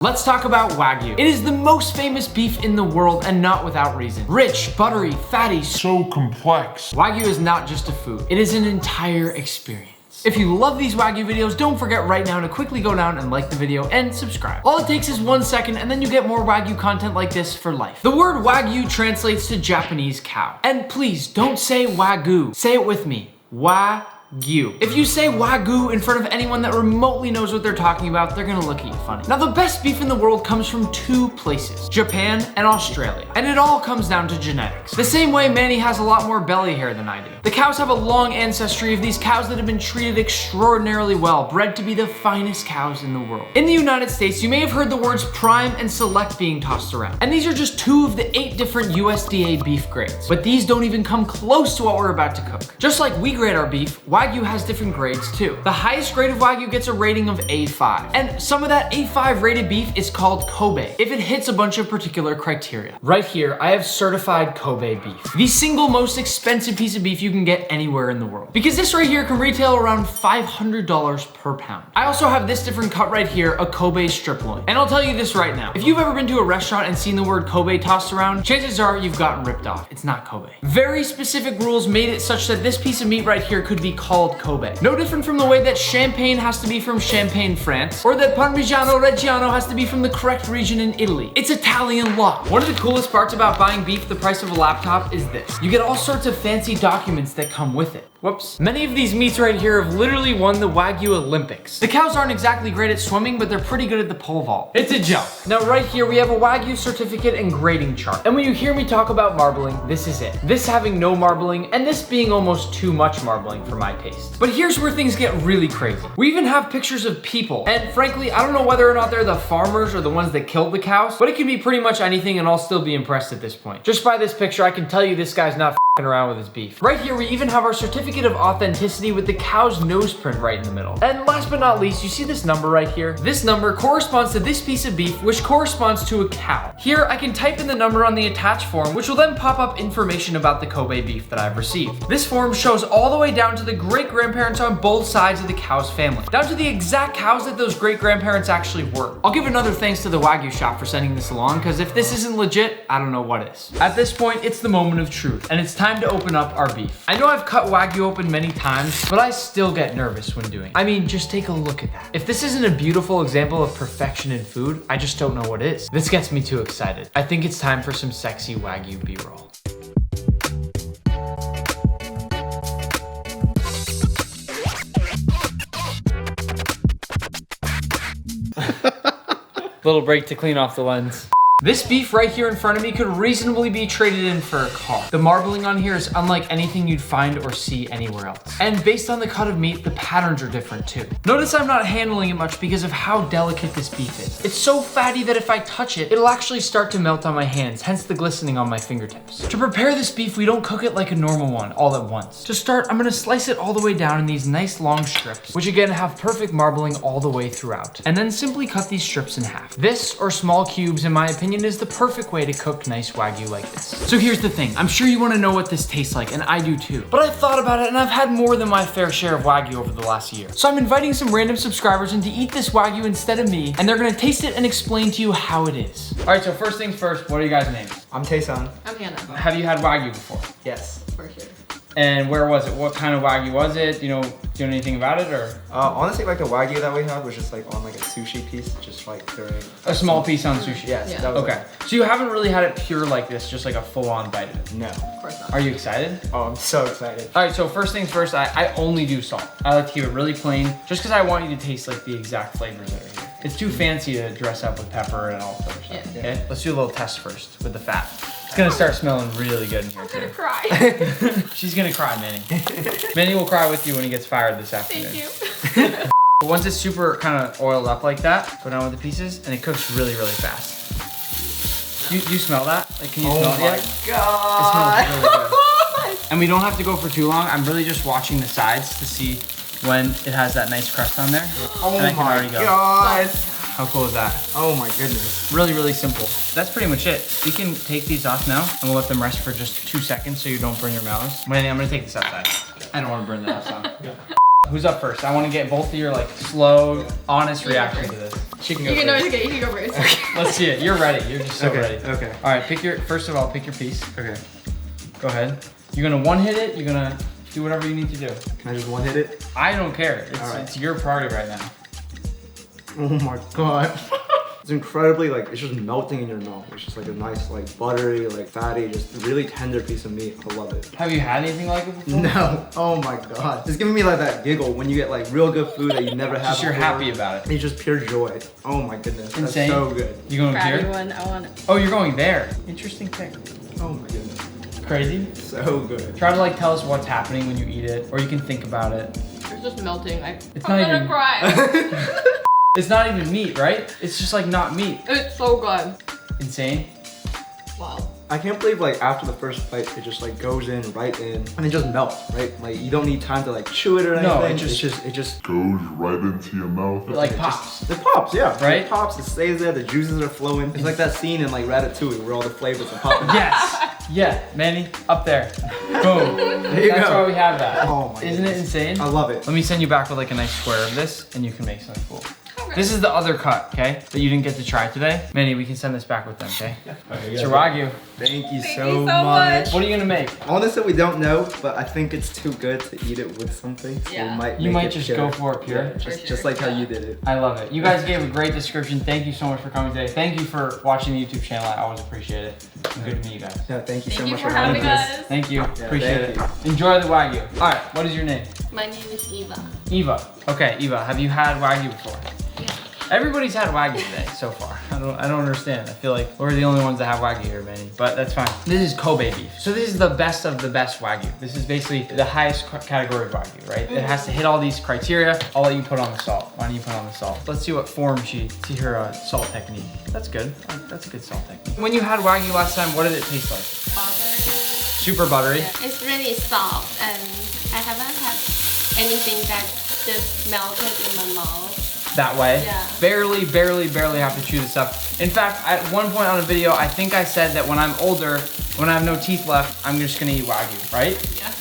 Let's talk about Wagyu. It is the most famous beef in the world and not without reason. Rich, buttery, fatty, so complex. Wagyu is not just a food, it is an entire experience. If you love these Wagyu videos, don't forget right now to quickly go down and like the video and subscribe. All it takes is 1 second and then you get more Wagyu content like this for life. The word Wagyu translates to Japanese cow. And please don't say Wagyu, say it with me, Wagyu. If you say Wagyu in front of anyone that remotely knows what they're talking about, they're gonna look at you funny. Now, the best beef in the world comes from 2 places, Japan and Australia. And it all comes down to genetics. The same way Manny has a lot more belly hair than I do. The cows have a long ancestry of these cows that have been treated extraordinarily well, bred to be the finest cows in the world. In the United States, you may have heard the words prime and select being tossed around. And these are just 2 of the 8 different USDA beef grades. But these don't even come close to what we're about to cook. Just like we grade our beef, Wagyu has different grades too. The highest grade of Wagyu gets a rating of A5. And some of that A5 rated beef is called Kobe, if it hits a bunch of particular criteria. Right here, I have certified Kobe beef. The single most expensive piece of beef you can get anywhere in the world. Because this right here can retail around $500 per pound. I also have this different cut right here, a Kobe strip loin. And I'll tell you this right now, if you've ever been to a restaurant and seen the word Kobe tossed around, chances are you've gotten ripped off. It's not Kobe. Very specific rules made it such that this piece of meat right here could be called Kobe. No different from the way that champagne has to be from Champagne, France, or that Parmigiano Reggiano has to be from the correct region in Italy. It's Italian law. One of the coolest parts about buying beef the price of a laptop is this. You get all sorts of fancy documents that come with it. Whoops. Many of these meats right here have literally won the Wagyu Olympics. The cows aren't exactly great at swimming, but they're pretty good at the pole vault. It's a joke. Now right here, we have a Wagyu certificate and grading chart. And when you hear me talk about marbling, this is it. This having no marbling, and this being almost too much marbling for my taste. But here's where things get really crazy. We even have pictures of people. And frankly, I don't know whether or not they're the farmers or the ones that killed the cows, but it can be pretty much anything and I'll still be impressed at this point. Just by this picture, I can tell you this guy's not around with his beef. Right here, we even have our certificate of authenticity with the cow's nose print right in the middle. And last but not least, you see this number right here? This number corresponds to this piece of beef, which corresponds to a cow. Here, I can type in the number on the attached form, which will then pop up information about the Kobe beef that I've received. This form shows all the way down to the great-grandparents on both sides of the cow's family, down to the exact cows that those great-grandparents actually were. I'll give another thanks to the Wagyu shop for sending this along, because if this isn't legit, I don't know what is. At this point, it's the moment of truth, and it's time to open up our beef. I know I've cut Wagyu open many times, but I still get nervous when doing it. I mean, just take a look at that. If this isn't a beautiful example of perfection in food, I just don't know what is. This gets me too excited. I think it's time for some sexy Wagyu B-roll. Little break to clean off the lens. This beef right here in front of me could reasonably be traded in for a car. The marbling on here is unlike anything you'd find or see anywhere else. And based on the cut of meat, the patterns are different too. Notice I'm not handling it much because of how delicate this beef is. It's so fatty that if I touch it, it'll actually start to melt on my hands, hence the glistening on my fingertips. To prepare this beef, we don't cook it like a normal one all at once. To start, I'm gonna slice it all the way down in these nice long strips, which again have perfect marbling all the way throughout. And then simply cut these strips in half. This, or small cubes in my opinion, is the perfect way to cook nice Wagyu like this. So here's the thing, I'm sure you wanna know what this tastes like, and I do too. But I've thought about it and I've had more than my fair share of Wagyu over the last year. So I'm inviting some random subscribers in to eat this Wagyu instead of me, and they're gonna taste it and explain to you how it is. All right, so first things first, what are you guys' names? I'm Taeson. I'm Hannah. Have you had Wagyu before? Yes. For sure. And where was it? What kind of Wagyu was it? Do you know anything about it, or? Honestly, like the Wagyu that we had was just like on like a sushi piece, just like during A small piece on sushi? Yes. Yeah. That was Okay, so you haven't really had it pure like this, just like a full-on bite of it? No. Of course not. Are you excited? Oh, I'm so excited. All right, so first things first, I only do salt. I like to keep it really plain, just because I want you to taste like the exact flavors that are here. It's too fancy to dress up with pepper and all that other stuff, Yeah. okay? Let's do a little test first with the fat. It's gonna start smelling really good in here I'm too. gonna cry. She's gonna cry, Manny. Manny will cry with you when he gets fired this afternoon. Thank you. Once it's super kind of oiled up like that, go down with the pieces, and it cooks really, really fast. Do you smell that? Like, can you smell it yet? God. It smells really good. And we don't have to go for too long. I'm really just watching the sides to see when it has that nice crust on there. Oh and I can my already go. God. How cool is that? Oh my goodness. Really, really simple. That's pretty much it. We can take these off now, and we'll let them rest for just 2 seconds so you don't burn your mouths. Manny, I'm gonna take this outside. I don't want to burn the outside. Who's up first? I want to get both of your like slow, honest reaction to this. She can You can, no, it's okay, you can go first. Let's see it. You're ready. You're just so ready. Okay. All right, first of all, pick your piece. Okay. Go ahead. You're gonna one hit it. You're gonna do whatever you need to do. Can I just one hit it? I don't care. Alright. It's your party right now. Oh my god. It's incredibly like, it's just melting in your mouth. It's just like a nice like buttery, like fatty, just really tender piece of meat. I love it. Have you had anything like it before? No. Oh my god. It's giving me like that giggle when you get like real good food that you never had Just you're before. happy about it. It's just pure joy. Oh my goodness. Insane. That's so good. You going Fatty here? one, I want it. Oh, you're going there. Interesting thing. Oh my goodness. Crazy. So good. Try to like tell us what's happening when you eat it, or you can think about it. It's just melting. It's I'm not gonna even- cry. It's not even meat, right? It's just like not meat. It's so good. Insane. Wow. I can't believe like after the first bite, it just like goes in right in and it just melts, right? Like you don't need time to like chew it or anything. No, it just Goes right into your mouth. It like pops. it pops, yeah. Right? It pops, it stays there, the juices are flowing. It's like that scene in like Ratatouille where all the flavors are popping. Yes. Yeah, Manny, up there. Boom. There you That's go. why we have that. Oh my Isn't it goodness. insane? I love it. Let me send you back with like a nice square of this, and you can make something cool. This is the other cut, okay? That you didn't get to try today. Manny, we can send this back with them, okay? It's your Wagyu. Thank you Thank so you so much. much. What are you gonna make? Honestly, we don't know, but I think it's too good to eat it with something. So Yeah. we You make might it just pure. go for it pure. Yeah, just sure. like how you did it. I love it. You guys gave a great description. Thank you so much for coming today. Thank you for watching the YouTube channel. I always appreciate it. It's good to meet you guys. Yeah, thank you so Thank you much for having us. us. Thank you. Yeah, Appreciate thank it. Enjoy the Wagyu. All right, what is your name? My name is Eva. Eva. Okay, Eva, have you had Wagyu before? Yeah. Everybody's had Wagyu today so far. I don't understand. I feel like we're the only ones that have Wagyu here, Manny. But that's fine. This is Kobe beef. So this is the best of the best Wagyu. This is basically the highest category of Wagyu, right? It has to hit all these criteria. I'll let you put on the salt. Why don't you put on the salt? Let's see what form see her salt technique. That's good. That's a good salt technique. When you had Wagyu last time, what did it taste like? Butter. Super buttery. Yeah. It's really soft and I haven't had anything that just melted in my mouth. That way. Yeah. Barely have to chew this up. In fact, at one point on a video, I think I said that when I'm older, when I have no teeth left, I'm just gonna eat Wagyu, right?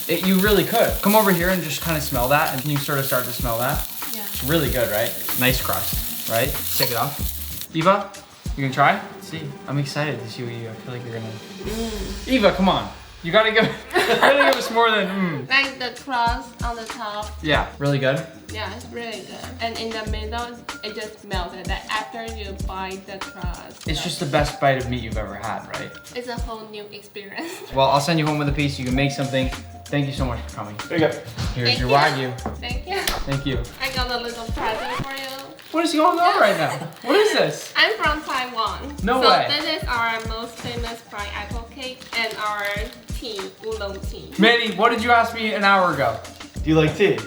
Yeah. You really could. Come over here and just kind of smell that, and can you sort of start to smell that? Yeah. It's really good, right? Nice crust, right? Take it off. Eva, you gonna try? Let's see, I'm excited to see what you, I feel like you're gonna. Eva, come on. You gotta give us more than Like the crust on the top. Yeah, really good. Yeah, it's really good. And in the middle, it just melted. Like after you bite the crust. It's just the best bite of meat you've ever had, right? It's a whole new experience. Well, I'll send you home with a piece. You can make something. Thank you so much for coming. There you go. Here's Thank your you. Wagyu. Thank you. Thank you. I got a little present for you. What is going on right now? What is this? I'm from Taiwan. No so way. This is our most famous fried apple cake and our tea, oolong tea. Manny, what did you ask me an hour ago? Do you like tea?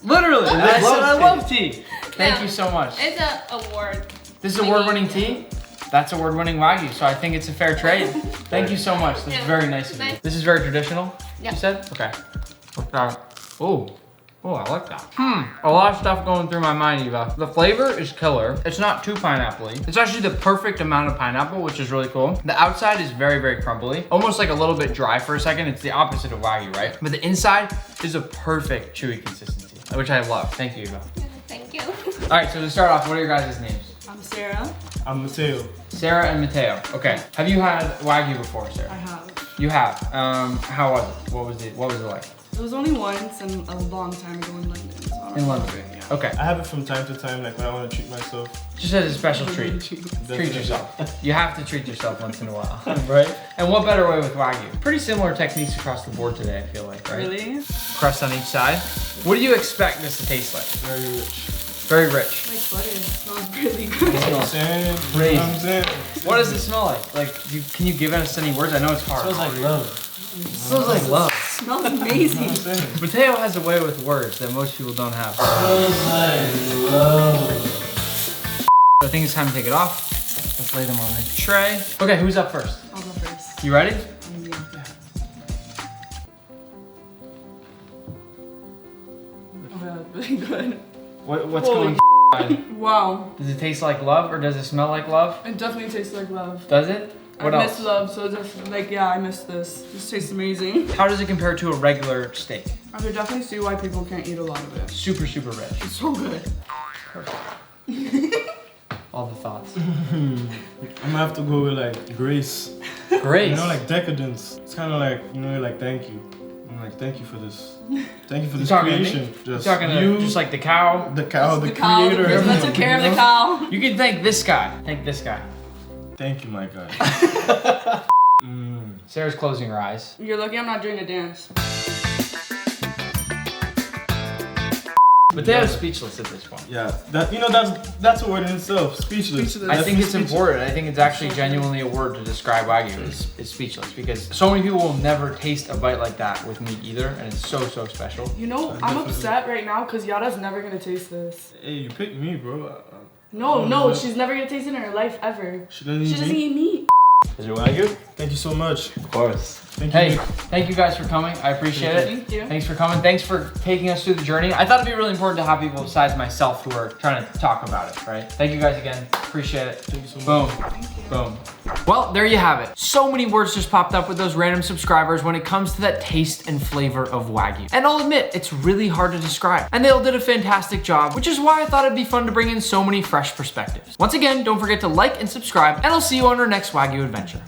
Literally, I said I love tea. Thank Yeah. you so much. It's an award. This is award-winning tea? That's award-winning Wagyu, so I think it's a fair trade. Thank you so much. This is Yeah. very nice of you. Nice. This is very traditional, Yeah. you said? Okay. Oh, I like that. A lot of stuff going through my mind, Eva. The flavor is killer. It's not too pineapple-y. It's actually the perfect amount of pineapple, which is really cool. The outside is very, very crumbly. Almost like a little bit dry for a second. It's the opposite of Wagyu, right? But the inside is a perfect chewy consistency, which I love. Thank you, Eva. Thank you. All right, so to start off, what are your guys' names? I'm Sarah. I'm Mateo. Sarah and Mateo. Okay. Have you had Wagyu before, Sarah? I have. You have. How was it? What was it like? It was only once and a long time ago in London. So I don't In know. London. Okay. I have it from time to time, like when I want to treat myself. Just as a special treat. Treat yourself. You have to treat yourself once in a while, right? And what better way with Wagyu? Pretty similar techniques across the board today, I feel like, right? Really? Crust on each side. What do you expect this to taste like? Very rich. Very rich. Like butter. It smells really You good. know what I'm saying? Crazy. You know what I'm saying? What does it smell like? Can you give us any words? I know it's hard. It smells like love. It smells like love. It smells You know amazing. what I'm saying? Mateo has a way with words that most people don't have. I think it's time to take it off. Let's lay them on the tray. Okay, who's up first? I'll go first. You ready? Yeah. Oh, yeah, really good. What's Holy going? Wow. Does it taste like love or does it smell like love? It definitely tastes like love. Does it? What I else? miss love, so just like, yeah, I miss this. This tastes amazing. How does it compare to a regular steak? I could definitely see why people can't eat a lot of it. Super, super rich. It's so good. All the thoughts. I'm gonna have to go with like grace. Great. You know, like decadence. It's kind of like, you know, like thank you. I'm like, thank you for this. Thank you for this talking to me? creation. Just Talking to you, just like the cow. the cow, the, The cow, the creator. person that took care of the cow. You can thank this guy. Thank this guy. Thank you, my guy. Sarah's closing her eyes. You're lucky I'm not doing a dance. Mateo's speechless at this point. Yeah, that, you know, that's a word in itself. Speechless. Speechless. I think it's Speechless. important. I think it's actually genuinely a word to describe Wagyu. It's speechless because so many people will never taste a bite like that with meat either, and it's so, so special. You know, I'm upset right now because Yada's never gonna taste this. Hey, you picked me, bro. No, she's never gonna taste it in her life ever. She doesn't She eat doesn't meat. eat meat. Is it Wagyu? Thank you so much. Of course. Thank you. Hey, thank you guys for coming. I appreciate it. Thank you. Thanks for coming. Thanks for taking us through the journey. I thought it'd be really important to have people besides myself who are trying to talk about it, right? Thank you guys again. Appreciate it. Thank you so Boom. much. Boom. Well, there you have it. So many words just popped up with those random subscribers when it comes to that taste and flavor of Wagyu. And I'll admit, it's really hard to describe. And they all did a fantastic job, which is why I thought it'd be fun to bring in so many fresh perspectives. Once again, don't forget to like and subscribe, and I'll see you on our next Wagyu adventure.